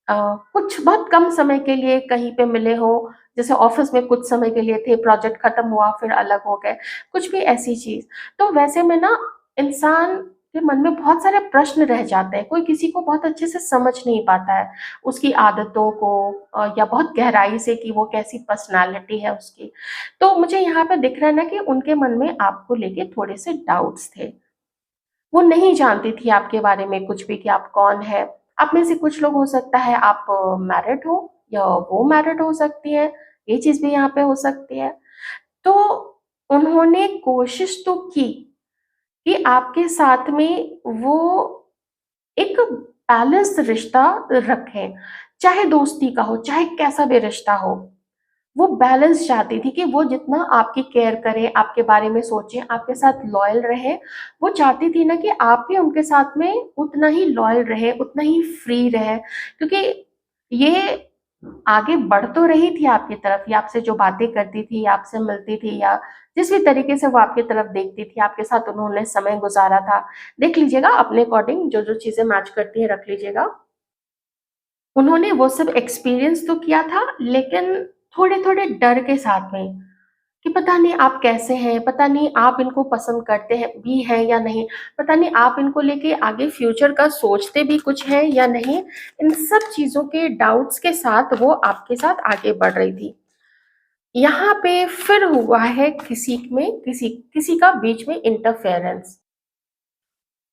कुछ बहुत कम समय के लिए कहीं पे मिले हों, जैसे ऑफ़िस में कुछ समय के लिए थे, प्रोजेक्ट खत्म हुआ फिर अलग हो गए, कुछ भी ऐसी चीज़। तो वैसे में ना इंसान के मन में बहुत सारे प्रश्न रह जाते हैं, कोई किसी को बहुत अच्छे से समझ नहीं पाता है, उसकी आदतों को, या बहुत गहराई से कि वो कैसी पर्सनैलिटी है उसकी। तो मुझे यहाँ पे दिख रहा है ना कि उनके मन में आपको लेके थोड़े से डाउट्स थे। वो नहीं जानती थी आपके बारे में कुछ भी कि आप कौन हैं। आप में से कुछ लोग हो सकता है आप मैरिड हो, या वो मैरिड हो सकती है, ये चीज़ भी यहाँ पे हो सकती है। तो उन्होंने कोशिश तो की कि आपके साथ में वो एक बैलेंस रिश्ता रखें, चाहे दोस्ती का हो, चाहे कैसा भी रिश्ता हो। वो बैलेंस चाहती थी कि वो जितना आपकी केयर करे, आपके बारे में सोचे, आपके साथ लॉयल रहे, वो चाहती थी ना कि आप भी उनके साथ में उतना ही लॉयल रहे, उतना ही फ्री रहे। क्योंकि ये आगे बढ़ तो रही थी आपकी तरफ, या आपसे जो बातें करती थी, या आपसे मिलती थी, या जिस भी तरीके से वो आपकी तरफ देखती थी, आपके साथ उन्होंने समय गुज़ारा था। देख लीजिएगा अपने अकॉर्डिंग जो-जो चीज़ें मैच करती हैं रख लीजिएगा। उन्होंने वो सब एक्सपीरियंस तो किया था, लेकिन थोड़े-थोड़े डर के साथ में, कि पता नहीं आप कैसे हैं, पता नहीं आप इनको पसंद करते हैं भी हैं या नहीं, पता नहीं आप इनको लेके आगे फ्यूचर का सोचते भी कुछ हैं या नहीं। इन सब चीज़ों के डाउट्स के साथ वो आपके साथ आगे बढ़ रही थी। यहाँ पे फिर हुआ है किसी में किसी किसी का बीच में इंटरफेरेंस।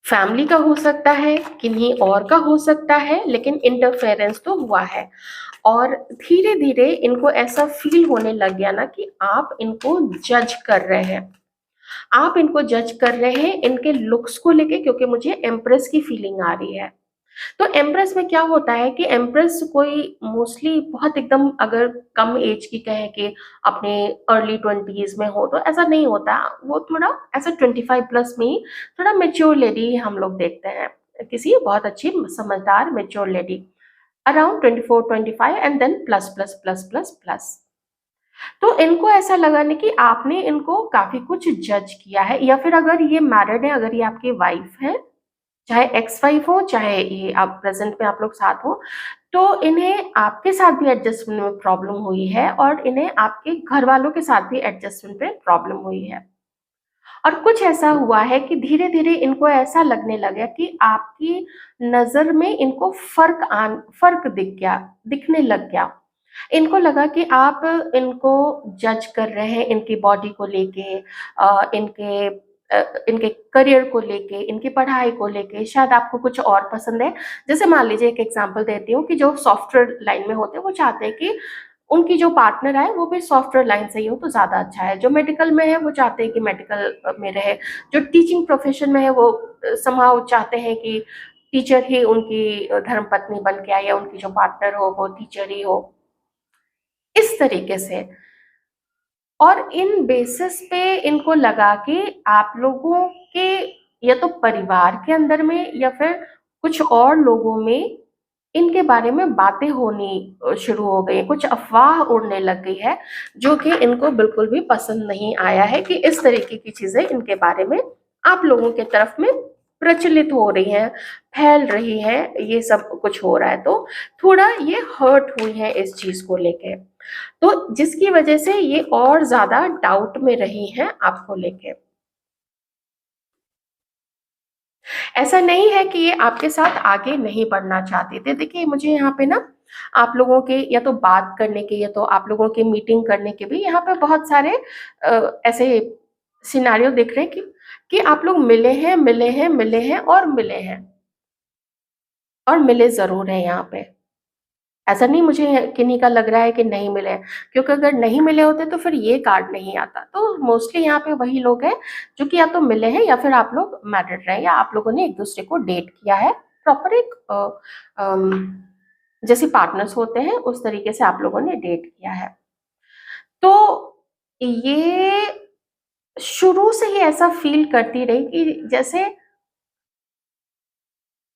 फैमिली का हो सकता है, किन्हीं और का हो सकता है, लेकिन इंटरफेरेंस तो हुआ है। और धीरे-धीरे इनको ऐसा फ़ील होने लग गया ना कि आप इनको जज कर रहे हैं। आप इनको जज कर रहे हैं इनके लुक्स को लेके, क्योंकि मुझे इम्प्रेस की फ़ीलिंग आ रही है। तो इम्प्रेस में क्या होता है कि इम्प्रेस कोई मोस्टली बहुत एकदम, अगर कम एज की कहें कि अपने अर्ली 20s में हो, तो ऐसा नहीं होता। वो थोड़ा ऐसा 25 प्लस में ही थोड़ा मैच्योर लेडी हम लोग देखते हैं, किसी बहुत अच्छी समझदार mature lady around 24 25 and then plus plus plus plus plus. तो इनको ऐसा लगा नहीं कि आपने इनको काफी कुछ जज किया है, या फिर अगर ये मैरिड है, अगर ये आपकी वाइफ है, चाहे एक्स वाइफ हो, चाहे ये आप प्रेजेंट में आप लोग साथ हो, तो इन्हें आपके साथ भी एडजस्टमेंट में प्रॉब्लम हुई है, और इन्हें आपके घर वालों के साथ भी एडजस्टमेंट में प्रॉब्लम हुई है। और कुछ ऐसा हुआ है कि धीरे-धीरे इनको ऐसा लगने लगा कि आपकी नज़र में इनको फ़र्क दिखने लग गया। इनको लगा कि आप इनको जज कर रहे हैं इनकी बॉडी को लेके, इनके करियर को लेके, इनकी पढ़ाई को लेके, शायद आपको कुछ और पसंद है। जैसे मान लीजिए एक एग्ज़ाम्पल देती हूँ कि जो सॉफ्टवेयर लाइन में होते हैं, वो चाहते हैं कि उनकी जो पार्टनर है वो भी सॉफ्टवेयर लाइन से ही हो तो ज़्यादा अच्छा है। जो मेडिकल में है वो चाहते हैं कि मेडिकल में रहे। जो टीचिंग प्रोफ़ेशन में है वो समहाउ चाहते हैं कि टीचर ही उनकी धर्मपत्नी बन के आए, या उनकी जो पार्टनर हो वो टीचर ही हो। इस तरीके से, और इन बेसिस पे इनको लगा कि आप लोगों के, या तो परिवार के अंदर में या फिर कुछ और लोगों में इनके बारे में बातें होनी शुरू हो गई, कुछ अफ़वाह उड़ने लग गई है, जो कि इनको बिल्कुल भी पसंद नहीं आया है कि इस तरीके की चीज़ें इनके बारे में आप लोगों के तरफ में प्रचलित हो रही हैं, फैल रही हैं, ये सब कुछ हो रहा है। तो थोड़ा ये हर्ट हुई हैं इस चीज़ को लेके। तो जिसकी वजह से ये और ज़्यादा डाउट में रही हैं आपको लेके। ऐसा नहीं है कि ये आपके साथ आगे नहीं बढ़ना चाहते थे। देखिए मुझे यहाँ पे ना आप लोगों के या तो बात करने के या तो आप लोगों के मीटिंग करने के भी यहाँ पे बहुत सारे ऐसे सिनारियो दिख रहे हैं कि आप लोग मिले हैं, मिले हैं, मिले हैं और मिले हैं और मिले ज़रूर हैं यहाँ पे। ऐसा नहीं मुझे किन्हीं का लग रहा है कि नहीं मिले हैं, क्योंकि अगर नहीं मिले होते तो फिर ये कार्ड नहीं आता। तो मोस्टली यहाँ पे वही लोग हैं जो कि या तो मिले हैं या फिर आप लोग मैरिड रहे या आप लोगों ने एक दूसरे को डेट किया है। प्रॉपर एक जैसे पार्टनर्स होते हैं उस तरीके से आप लोगों ने डेट किया है। तो ये शुरू से ही ऐसा फील करती रही कि जैसे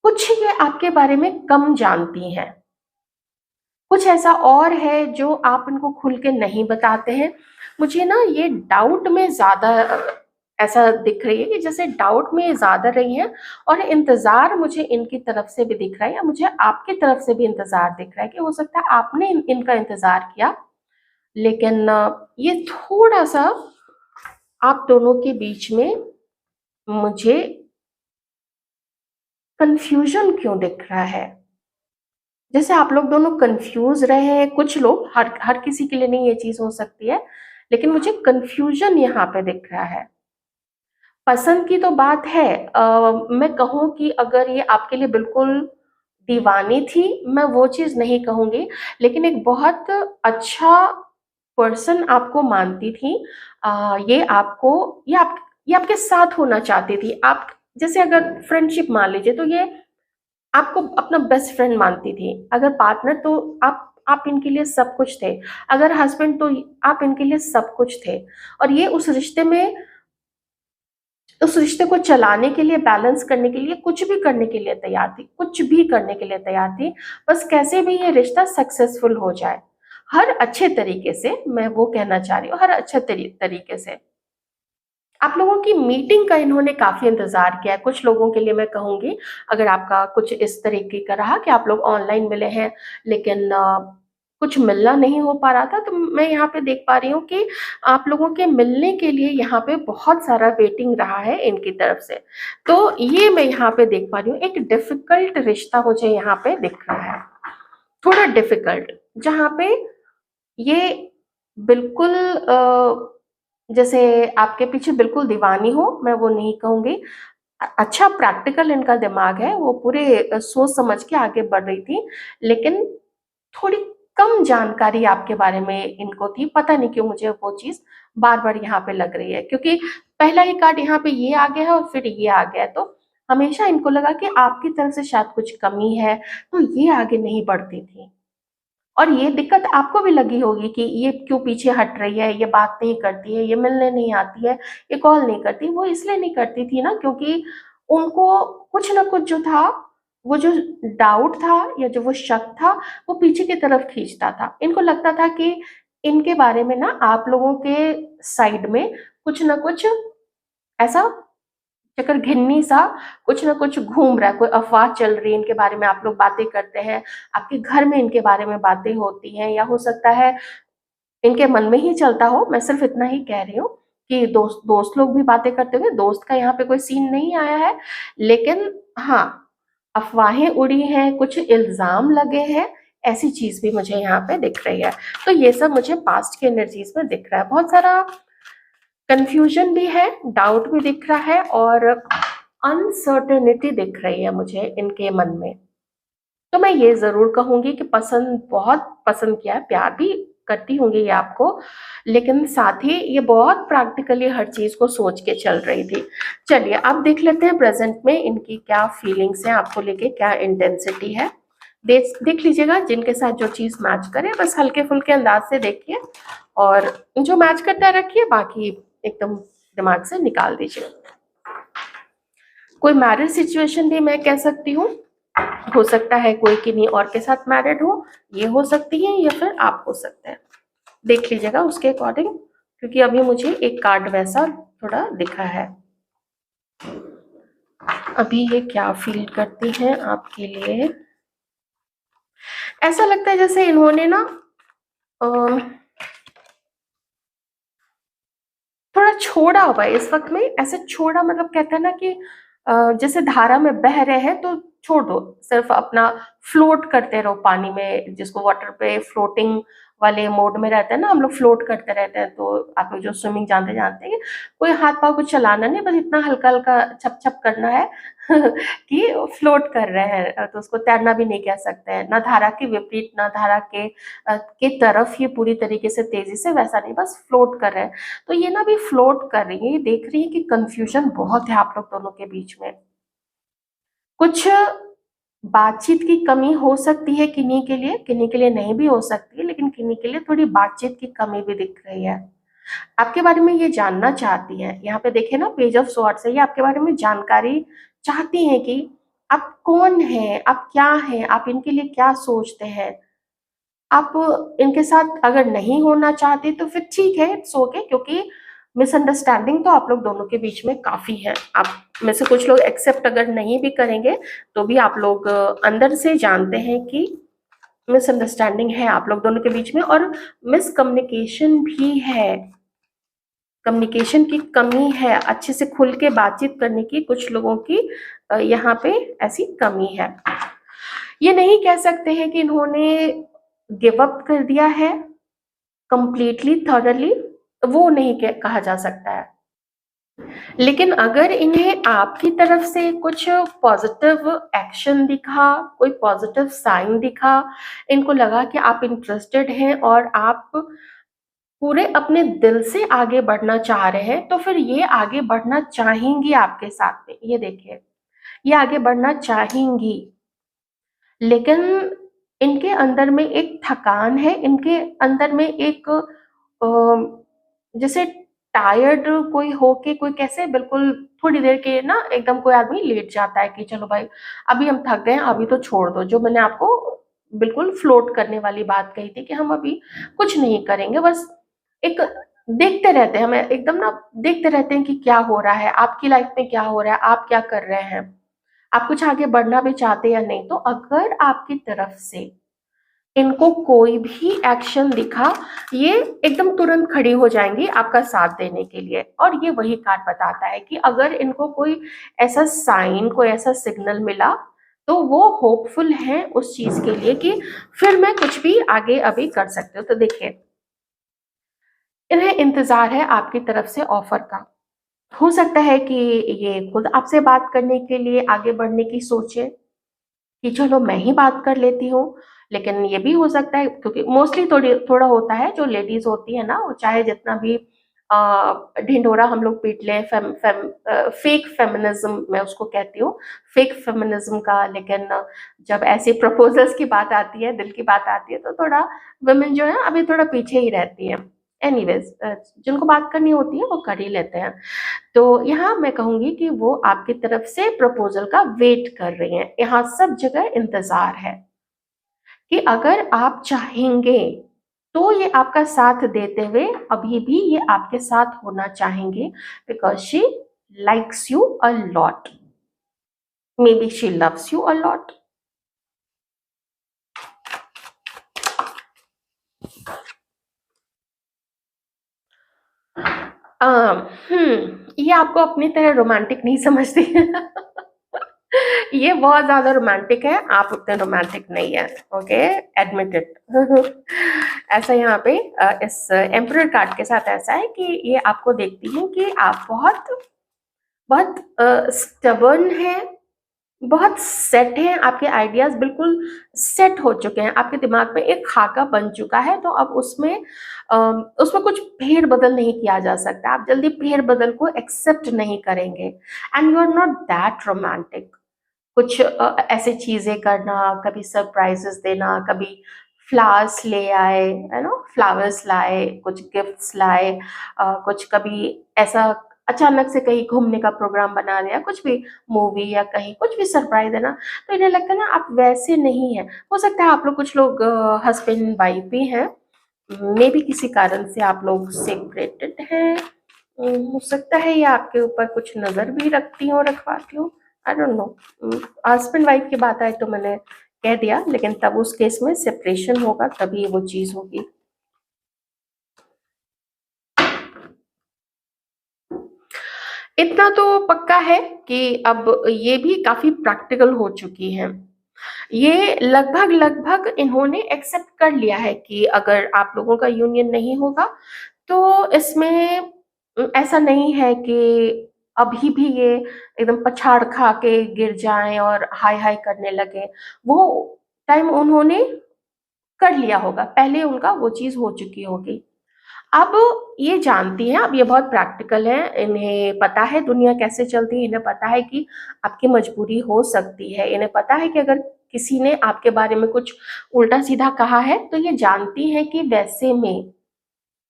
कुछ ये आपके बारे में कम जानती हैं, कुछ ऐसा और है जो आप इनको खुल के नहीं बताते हैं। मुझे ना ये डाउट में ज़्यादा ऐसा दिख रही है कि जैसे डाउट में ज़्यादा रही हैं और इंतज़ार मुझे इनकी तरफ से भी दिख रहा है या मुझे आपकी तरफ से भी इंतज़ार दिख रहा है कि हो सकता है आपने इनका इंतज़ार किया, लेकिन ये थोड़ा-सा आप दोनों के बीच में मुझे कन्फ्यूज़न क्यों दिख रहा है? जैसे आप लोग दोनों कन्फ्यूज रहे हैं, कुछ लोग, हर हर किसी के लिए नहीं ये चीज हो सकती है, लेकिन मुझे कन्फ्यूजन यहाँ पे दिख रहा है। पसंद की तो बात है, मैं कहूँ कि अगर ये आपके लिए बिल्कुल दीवानी थी, मैं वो चीज नहीं कहूंगी, लेकिन एक बहुत अच्छा पर्सन आपको मानती थी। ये आपको, ये आपके साथ होना चाहती थी। आप जैसे अगर फ्रेंडशिप मान लीजिए तो ये आपको अपना बेस्ट फ्रेंड मानती थी। अगर पार्टनर तो आप इनके लिए सब कुछ थे। अगर हस्बैंड तो आप इनके लिए सब कुछ थे। और ये उस रिश्ते को चलाने के लिए, बैलेंस करने के लिए, कुछ भी करने के लिए तैयार थी, कुछ भी करने के लिए तैयार थी। बस कैसे भी ये रिश्ता सक्सेसफुल हो जाए, हर अच्छे तरीके से, मैं वो कहना चाह रही हूँ, हर अच्छे तरीके से। आप लोगों की मीटिंग का इन्होंने काफ़ी इंतज़ार किया है। कुछ लोगों के लिए मैं कहूँगी, अगर आपका कुछ इस तरीके का रहा कि आप लोग ऑनलाइन मिले हैं, लेकिन कुछ मिलना नहीं हो पा रहा था, तो मैं यहाँ पे देख पा रही हूँ कि आप लोगों के मिलने के लिए यहाँ पे बहुत सारा वेटिंग रहा है इनकी तरफ से। तो ये मैं यहाँ पे देख पा रही हूँ, एक डिफ़िकल्ट रिश्ता मुझे यहाँ पे दिख रहा है, थोड़ा डिफ़िकल्ट, जहाँ पे ये बिल्कुल जैसे आपके पीछे बिल्कुल दीवानी हो, मैं वो नहीं कहूँगी। अच्छा प्रैक्टिकल इनका दिमाग है, वो पूरे सोच समझ के आगे बढ़ रही थी, लेकिन थोड़ी कम जानकारी आपके बारे में इनको थी। पता नहीं क्यों मुझे वो चीज़ बार-बार यहाँ पे लग रही है, क्योंकि पहला ही कार्ड यहाँ पे ये आ गया है और फिर ये आ गया है, तो हमेशा इनको लगा कि आपकी तरफ से शायद कुछ कमी है, तो ये आगे नहीं बढ़ती थी। और ये दिक्कत आपको भी लगी होगी कि ये क्यों पीछे हट रही है, ये बात नहीं करती है, ये मिलने नहीं आती है, ये कॉल नहीं करती। वो इसलिए नहीं करती थी ना, क्योंकि उनको कुछ ना कुछ जो था, वो जो डाउट था या जो वो शक था, वो पीछे की तरफ खींचता था। इनको लगता था कि इनके बारे में ना आप लोगों के साइड में कुछ ना कुछ ऐसा चक्कर घिन्नी सा कुछ ना कुछ घूम रहा है, कोई अफवाह चल रही है, इनके बारे में आप लोग बातें करते हैं, आपके घर में इनके बारे में बातें होती हैं, या हो सकता है इनके मन में ही चलता हो। मैं सिर्फ इतना ही कह रही हूँ कि दोस्त दोस्त लोग भी बातें करते हुए, दोस्त का यहाँ पे कोई सीन नहीं आया है, लेकिन हाँ, अफवाहें उड़ी हैं, कुछ इल्जाम लगे हैं, ऐसी चीज भी मुझे यहाँ पे दिख रही है। तो ये सब मुझे पास्ट के एनर्जीज में दिख रहा है। बहुत सारा कंफ्यूजन भी है, डाउट भी दिख रहा है और अनसर्टेनिटी दिख रही है मुझे इनके मन में। तो मैं ये ज़रूर कहूँगी कि पसंद, बहुत पसंद किया है, प्यार भी करती होंगी ये आपको, लेकिन साथ ही ये बहुत प्रैक्टिकली हर चीज़ को सोच के चल रही थी। चलिए अब देख लेते हैं प्रेज़ेंट में इनकी क्या फीलिंग्स हैं, आपको लेके क्या इंटेंसिटी है। देख लीजिएगा, जिनके साथ जो चीज़ मैच करे बस हल्के-फुल्के अंदाज से देखिए, और जो मैच करता है रखिए, बाकी एकदम दिमाग से निकाल दीजिए। कोई मैरिज सिचुएशन भी मैं कह सकती हूँ, हो सकता है कोई किन्हीं और के साथ मैरिड हो, ये हो सकती है, या फिर आप हो सकते हैं। देख लीजिएगा उसके अकॉर्डिंग, क्योंकि अभी मुझे एक कार्ड वैसा थोड़ा दिखा है। अभी ये क्या फील करती हैं आपके लिए? ऐसा लगता है जैसे इन्होंने ना थोड़ा छोड़ा हुआ है इस वक्त में। ऐसे छोड़ा मतलब कहते हैं ना कि जैसे धारा में बह रहे हैं तो छोड़ दो, सिर्फ अपना फ्लोट करते रहो पानी में, जिसको वाटर पे फ्लोटिंग वाले मोड में रहते हैं ना, हम लोग फ्लोट करते रहते हैं। तो आप लोग जो स्विमिंग जानते जानते हैं, कोई हाथ पाँव कुछ चलाना नहीं, बस इतना हल्का हल्का छप छप करना है कि फ्लोट कर रहे हैं। तो उसको तैरना भी नहीं कह सकते हैं, ना धारा के विपरीत ना धारा के तरफ ये पूरी तरीके से तेजी से, वैसा नहीं, बस फ्लोट कर रहे हैं। तो ये ना भी फ्लोट कर रही है, ये देख रही है कि कंफ्यूजन बहुत है आप लोग दोनों के बीच में। कुछ बातचीत की कमी हो सकती है किन्हीं के लिए नहीं भी हो सकती है, लेकिन किन्हीं के लिए थोड़ी बातचीत की कमी भी दिख रही है। आपके बारे में ये जानना चाहती हैं, यहाँ पे देखे ना पेज ऑफ स्वॉर्ड्स है, ये आपके बारे में जानकारी चाहती हैं कि आप कौन हैं, आप क्या हैं, आप इनके लिए क्या सोचते हैं। आप इनके साथ अगर नहीं होना चाहते तो फिर ठीक है, इट्स ओके, क्योंकि मिसअंडरस्टैंडिंग तो आप लोग दोनों के बीच में काफी है। आप में से कुछ लोग एक्सेप्ट अगर नहीं भी करेंगे तो भी आप लोग अंदर से जानते हैं कि मिसअंडरस्टैंडिंग है आप लोग दोनों के बीच में, और मिसकम्युनिकेशन भी है, कम्युनिकेशन की कमी है, अच्छे से खुल के बातचीत करने की कुछ लोगों की यहाँ पे ऐसी कमी है। ये नहीं कह सकते हैं कि इन्होंने गिव अप कर दिया है कंप्लीटली थॉरली, वो नहीं कहा जा सकता है। लेकिन अगर इन्हें आपकी तरफ से कुछ पॉजिटिव एक्शन दिखा, कोई पॉजिटिव साइन दिखा, इनको लगा कि आप इंटरेस्टेड हैं और आप पूरे अपने दिल से आगे बढ़ना चाह रहे हैं, तो फिर ये आगे बढ़ना चाहेंगी आपके साथ में। ये देखिए, ये आगे बढ़ना चाहेंगी, लेकिन इनके अंदर में एक थकान है, इनके अंदर में एक जैसे टायर्ड कोई हो के, कोई कैसे बिल्कुल थोड़ी देर के ना एकदम कोई आदमी लेट जाता है कि चलो भाई अभी हम थक गए, अभी तो छोड़ दो। जो मैंने आपको बिल्कुल फ्लोट करने वाली बात कही थी कि हम अभी कुछ नहीं करेंगे, बस एक देखते रहते हैं, हमें एकदम ना देखते रहते हैं कि क्या हो रहा है आपकी लाइफ में, क्या हो रहा है, आप क्या कर रहे हैं, आप कुछ आगे बढ़ना भी चाहते या नहीं। तो अगर आपकी तरफ से इनको कोई भी एक्शन दिखा, ये एकदम तुरंत खड़ी हो जाएंगी आपका साथ देने के लिए। और ये वही कार्ड बताता है कि अगर इनको कोई ऐसा साइन, कोई ऐसा सिग्नल मिला, तो वो होपफुल है उस चीज के लिए कि फिर मैं कुछ भी आगे अभी कर सकती हूँ। तो देखिए, इन्हें इंतजार है आपकी तरफ से ऑफर का। हो सकता है कि ये खुद आपसे बात करने के लिए आगे बढ़ने की सोचे कि चलो मैं ही बात कर लेती हूँ। लेकिन ये भी हो सकता है, क्योंकि मोस्टली थोड़ी थोड़ा होता है, जो लेडीज होती है ना, वो चाहे जितना भी ढिंढोरा हम लोग पीट लें, फेक फेमिनिज्म मैं उसको कहती हूँ, फेक फेमिनिज्म का, लेकिन जब ऐसे प्रपोजल्स की बात आती है, दिल की बात आती है, तो थोड़ा वुमेन जो है अभी थोड़ा पीछे ही रहती है। एनीवेज, जिनको बात करनी होती है वो कर ही लेते हैं। तो यहाँ मैं कहूंगी कि वो आपकी तरफ से प्रपोजल का वेट कर रही हैं, यहाँ सब जगह इंतजार है कि अगर आप चाहेंगे तो ये आपका साथ देते हुए अभी भी ये आपके साथ होना चाहेंगे, because she likes you a lot, may be she loves you a lot. ये आपको अपनी तरह रोमांटिक नहीं समझती ये बहुत ज्यादा रोमांटिक है, आप उतने रोमांटिक नहीं है, ओके, एडमिटेड ऐसा यहाँ पे इस एम्परर कार्ड के साथ ऐसा है कि ये आपको देखती हूँ कि आप बहुत बहुत स्टबर्न है, बहुत सेट है, आपके आइडियाज बिल्कुल सेट हो चुके हैं, आपके दिमाग में एक खाका बन चुका है। तो अब उसमें कुछ फेर बदल नहीं किया जा सकता, आप जल्दी फेर बदल को एक्सेप्ट नहीं करेंगे। And you are not that romantic. कुछ ऐसे चीजें करना, कभी सरप्राइजेस देना, कभी फ्लावर्स ले आए, है ना, फ्लावर्स लाए, कुछ गिफ्ट्स लाए, कुछ कभी ऐसा अचानक से कहीं घूमने का प्रोग्राम बना दिया, कुछ भी मूवी या कहीं कुछ भी सरप्राइज है ना, तो इन्हें लगता है ना आप वैसे नहीं है। हो सकता है आप लोग, कुछ लोग हस्बैंड वाइफ भी हैं, मे भी किसी कारण से आप लोग सेपरेटेड हैं, हो सकता है ये आपके ऊपर कुछ नजर भी रखती हो, रखवाती हो, I don't know. Husband wife की बात आई तो मैंने कह दिया, लेकिन तब उस केस में सेपरेशन होगा, तभी वो चीज होगी। इतना तो पक्का है कि अब ये भी काफ़ी प्रैक्टिकल हो चुकी हैं। ये लगभग-लगभग इन्होंने एक्सेप्ट कर लिया है कि अगर आप लोगों का यूनियन नहीं होगा, तो इसमें ऐसा नहीं है कि अभी भी ये एकदम पछाड़ खा के गिर जाएँ और हाय-हाय करने लगें। वो टाइम उन्होंने कर लिया होगा, पहले उनका वो चीज़ हो चुकी होगी। अब ये जानती हैं, अब ये बहुत प्रैक्टिकल हैं, इन्हें पता है दुनिया कैसे चलती है, इन्हें पता है कि आपकी मजबूरी हो सकती है, इन्हें पता है कि अगर किसी ने आपके बारे में कुछ उल्टा-सीधा कहा है, तो ये जानती हैं कि वैसे में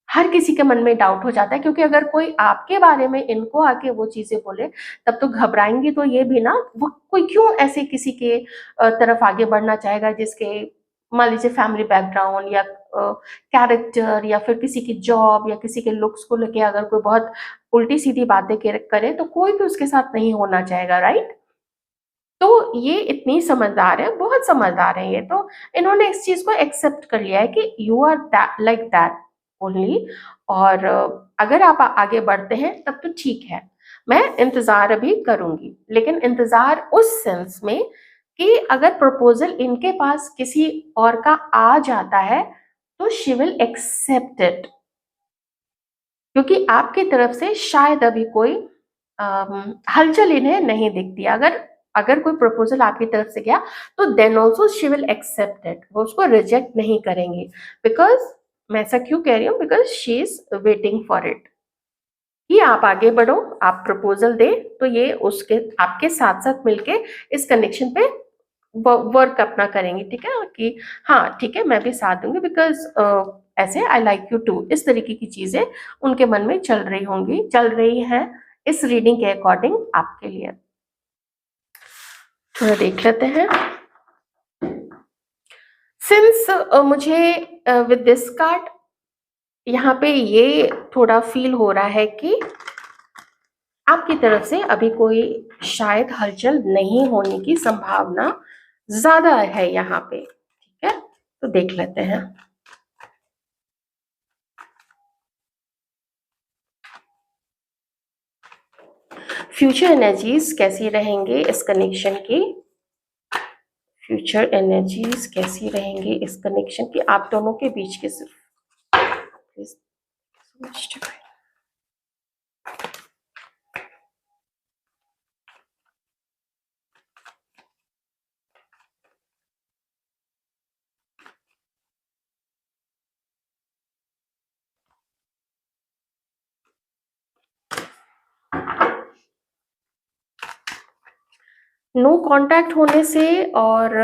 हर किसी के मन में डाउट हो जाता है, क्योंकि अगर कोई आपके बारे में इनको आके वो चीज़ें बोले, तब तो घबराएँगी तो ये भी ना, वो कोई क्यों ऐसे किसी के तरफ आगे बढ़ना चाहेगा जिसके मान लीजिए फैमिली बैकग्राउंड या कैरेक्टर या फिर किसी की जॉब या किसी के लुक्स को लेके अगर कोई बहुत उल्टी-सीधी बातें करे, तो कोई भी उसके साथ नहीं होना चाहेगा, राइट? तो ये इतनी समझदार है, बहुत समझदार है ये तो, इन्होंने इस चीज़ को एक्सेप्ट कर लिया है कि you are that like that only. और अगर आप आगे बढ़ते हैं तब तो ठीक है, मैं इंतज़ार अभी करूँगी। लेकिन इंतज़ार उस सेंस में कि अगर प्रपोज़ल इनके पास किसी और का आ जाता है, तो शी विल एक्सेप्ट इट, क्योंकि आपकी तरफ से शायद अभी कोई हलचल इन्हें नहीं दिखती। अगर अगर कोई प्रपोज़ल आपकी तरफ से गया, तो then also she will accept it, वो उसको रिजेक्ट नहीं करेंगी। बिकॉज़ मैं ऐसा क्यों कह रही हूँ? Because she is waiting for it कि आप आगे बढ़ो, आप प्रपोज़ल दें, तो ये उसके आपके साथ-साथ मिलके इस कनेक्शन पे वर्क अपना करेंगी, ठीक है? कि हाँ, ठीक है, मैं भी साथ दूँगी बिकॉज़ ऐसे आई लाइक यू टू, इस तरीके की चीज़ें उनके मन में चल रही होंगी, चल रही हैं इस रीडिंग के अकॉर्डिंग आपके लिए। थोड़ा देख लेते हैं। सिंस मुझे विद दिस कार्ड यहाँ पे ये थोड़ा फ़ील हो रहा है कि आपकी तरफ से अभी कोई शायद हलचल नहीं होने की संभावना ज़्यादा है यहाँ पे, ठीक है? तो देख लेते हैं। फ्यूचर एनर्जीज़ कैसी रहेंगी इस कनेक्शन की? फ्यूचर एनर्जीज़ कैसी रहेंगी इस कनेक्शन की आप दोनों के बीच की सिर्फ? Please so much time. No contact होने से और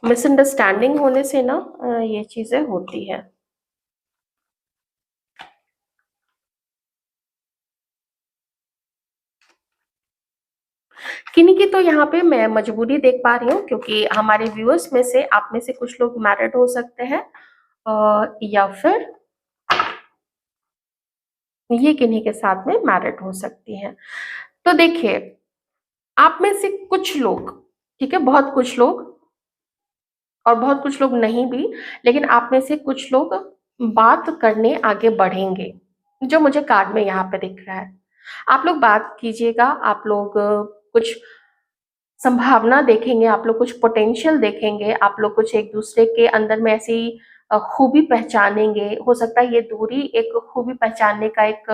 मिसअंडरस्टैंडिंग होने से ना ये चीज़ें होती हैं। किन्हीं की तो यहाँ पे मैं मजबूरी देख पा रही हूँ, क्योंकि हमारे व्यूअर्स में से आप में से कुछ लोग मैरिड हो सकते हैं, या फिर ये किन्हीं के साथ में मैरिड हो सकती हैं। तो देखिए, आप में से कुछ लोग, ठीक है, बहुत कुछ लोग और बहुत कुछ लोग नहीं भी, लेकिन आप में से कुछ लोग बात करने आगे बढ़ेंगे, जो मुझे कार्ड में यहाँ पे दिख रहा है। आप लोग बात कीजिएगा, आप लोग कुछ संभावना देखेंगे, आप लोग कुछ पोटेंशियल देखेंगे, आप लोग कुछ एक-दूसरे के अंदर में ऐसी खूबी पहचानेंगे। हो सकता है ये दूरी एक खूबी पहचानने का एक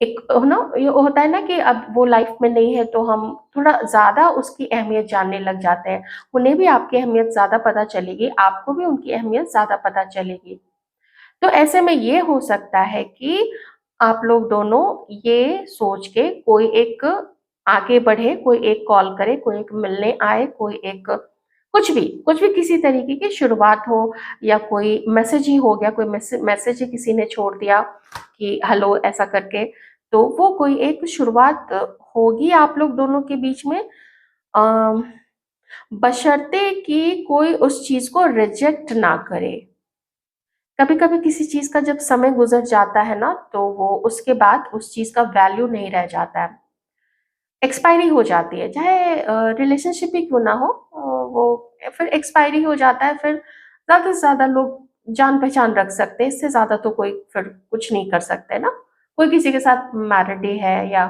एक ना ये होता है ना कि अब वो लाइफ में नहीं है, तो हम थोड़ा ज़्यादा उसकी अहमियत जानने लग जाते हैं। उन्हें भी आपकी अहमियत ज़्यादा पता चलेगी, आपको भी उनकी अहमियत ज़्यादा पता चलेगी। तो ऐसे में ये हो सकता है कि आप लोग दोनों ये सोच के कोई एक आगे बढ़े, कोई एक कॉल करे, कोई एक मिलने आए, कोई एक कुछ भी किसी तरीके की शुरुआत हो, या कोई मैसेज ही हो गया, कोई मैसेज ही किसी ने छोड़ दिया कि हेलो ऐसा करके, तो वो कोई एक शुरुआत होगी आप लोग दोनों के बीच में, अ, बशर्ते कि कोई उस चीज़ को रिजेक्ट ना करे। कभी-कभी किसी चीज़ का जब समय गुज़र जाता है ना, तो वो उसके बाद उस चीज़ का वैल्यू नहीं रह जाता है। एक्सपायरी हो जाती है, चाहे रिलेशनशिप ही क्यों ना हो, वो फिर एक्सपायरी हो जाता है, फिर ज़्यादा से ज़्यादा लोग जान पहचान रख सकते हैं, इससे ज्यादा तो कोई फिर कुछ नहीं कर सकते ना। कोई किसी के साथ मैरिड है या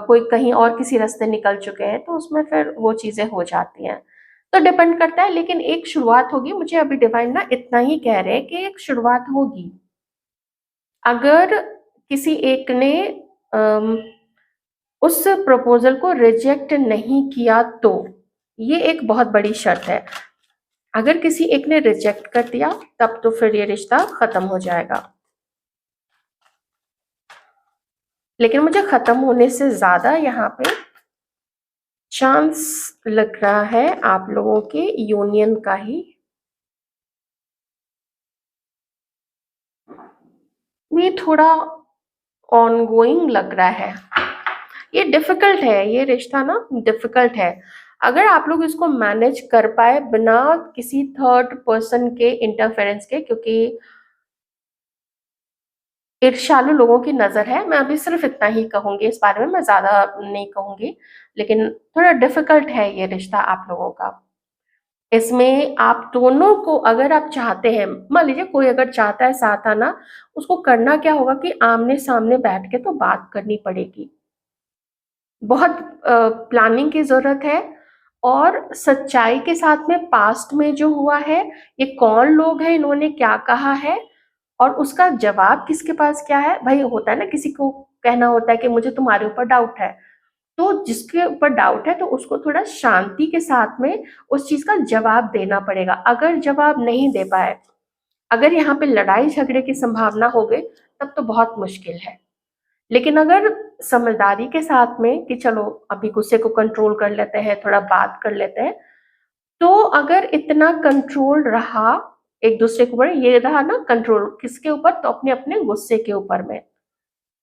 कोई कहीं और किसी रास्ते निकल चुके हैं, तो उसमें फिर वो चीजें हो जाती हैं। तो डिपेंड करता है, लेकिन एक शुरुआत होगी। मुझे अभी डिवाइन ना इतना ही कह रहे हैं कि एक शुरुआत होगी। अगर किसी एक ने अम, उस प्रपोजल को रिजेक्ट नहीं किया तो ये एक बहुत बड़ी शर्त है। अगर किसी एक ने रिजेक्ट कर दिया तब तो फिर ये रिश्ता खत्म हो जाएगा। लेकिन मुझे खत्म होने से ज्यादा यहाँ पे चांस लग रहा है आप लोगों के यूनियन का ही। ये थोड़ा ऑनगोइंग लग रहा है। ये डिफिकल्ट है, ये रिश्ता ना डिफिकल्ट है। अगर आप लोग इसको मैनेज कर पाए बिना किसी थर्ड पर्सन के इंटरफेरेंस के, क्योंकि ईर्ष्यालु लोगों की नजर है। मैं अभी सिर्फ इतना ही कहूंगी, इस बारे में मैं ज्यादा नहीं कहूंगी। लेकिन थोड़ा डिफिकल्ट है ये रिश्ता आप लोगों का। इसमें आप दोनों को, अगर आप चाहते हैं, मान लीजिए कोई अगर चाहता है साथ आना, उसको करना क्या होगा कि आमने सामने बैठ के तो बात करनी पड़ेगी। बहुत प्लानिंग की जरूरत है और सच्चाई के साथ में पास्ट में जो हुआ है, ये कौन लोग हैं, इन्होंने क्या कहा है और उसका जवाब किसके पास क्या है। भाई होता है ना, किसी को कहना होता है कि मुझे तुम्हारे ऊपर डाउट है, तो जिसके ऊपर डाउट है तो उसको थोड़ा शांति के साथ में उस चीज का जवाब देना पड़ेगा। अगर जवाब नहीं दे पाए, अगर यहाँ पे लड़ाई झगड़े की संभावना हो गई, तब तो बहुत मुश्किल है। लेकिन अगर समझदारी के साथ में कि चलो अभी गुस्से को कंट्रोल कर लेते हैं, थोड़ा बात कर लेते हैं, तो अगर इतना कंट्रोल रहा एक दूसरे के ऊपर, ये रहा ना कंट्रोल किसके ऊपर, तो अपने अपने गुस्से के ऊपर में।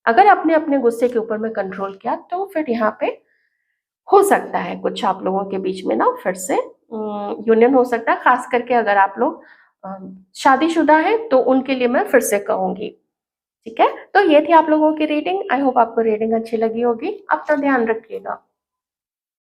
अगर अपने अपने गुस्से के ऊपर में कंट्रोल किया तो फिर यहाँ पे हो सकता है कुछ आप लोगों के बीच में ना फिर से यूनियन हो सकता है। खास करके अगर आप लोग शादीशुदा हैं तो उनके लिए मैं फिर से कहूंगी। ठीक है, तो ये थी आप लोगों की रीडिंग। आई होप आपको रीडिंग अच्छी लगी होगी। अपना ध्यान रखिएगा।